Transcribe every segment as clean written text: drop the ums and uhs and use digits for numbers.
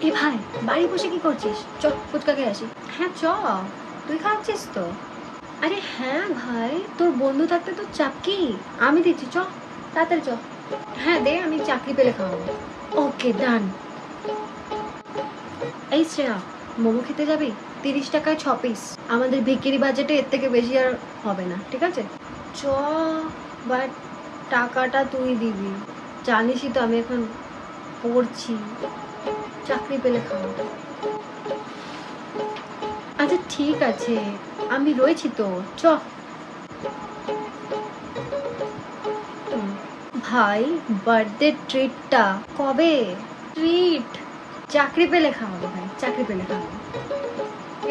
এ ভাই, বাড়ি বসে কি করছিস? চ ফুচকা খেয়ে আসি। হ্যাঁ চ, তুই খাচ্ছিস তো? আরে হ্যাঁ ভাই, তোর বন্ধু থাকতে তোর চাপ কি? আমি দিচ্ছি, চ তাড়াতাড়ি চ। হ্যাঁ দে, আমি চাকরি পেলে খাওয়াবো। ওকে ডান। এই শ্রেয়া, মোমো খেতে যাবি? 30 টাকায় 6 পিস। আমাদের ভিকিরি বাজেটে এর থেকে বেশি আর হবে না, ঠিক আছে? চ, বাট টাকাটা তুই দিবি। জানিসই তো আমি এখন পড়ছি, চাকরি পেলে খাওয়াবো। আচ্ছা ঠিক আছে, আমি রয়েছি তো, চ। ভাই, বার্থডে ট্রিটটা কবে? ট্রিট চাকরি পেলে খাওয়াবো ভাই, চাকরি পেলে খাওয়াবো।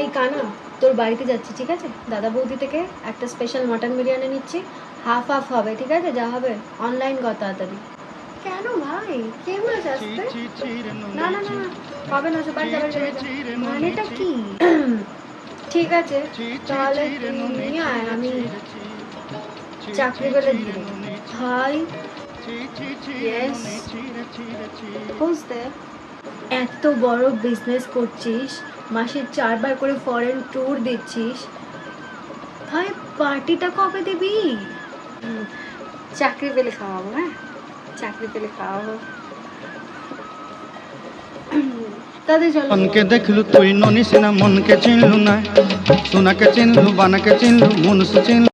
এই কানা, তোর বাড়িতে যাচ্ছি, ঠিক আছে? দাদা বৌদি থেকে একটা স্পেশাল মটন বিরিয়ানি নিচ্ছি, হাফ হাফ হবে, ঠিক আছে? যা হবে অনলাইন কর তাড়াতাড়ি। কেন ভাই, কে বলেছে আসতে? না না না, হবে না, সবাই যাবে যাবে। মানেটা কি? ঠিক আছে, তাহলে নিয়ে আয়, আমি চাকরি পেলে দিয়ে দেবো। ভাই ইয়েস, বুঝতে এত বড় বিজনেস করছিস, মাসে 4বার করে ফরেন ট্যুর দিচ্ছিস, ভাই পার্টিটা কবে দিবি? চাকরি পেলে খাওয়াবো, হ্যাঁ চাকরি পেলে খাওয়াবো। তাদের চলো। মনকে দেখলু তুই ননিস না, মনকে চিনলু না, সোনাকে চিনলু, বানাকে চিনলু, মনুষ্য চিনলু।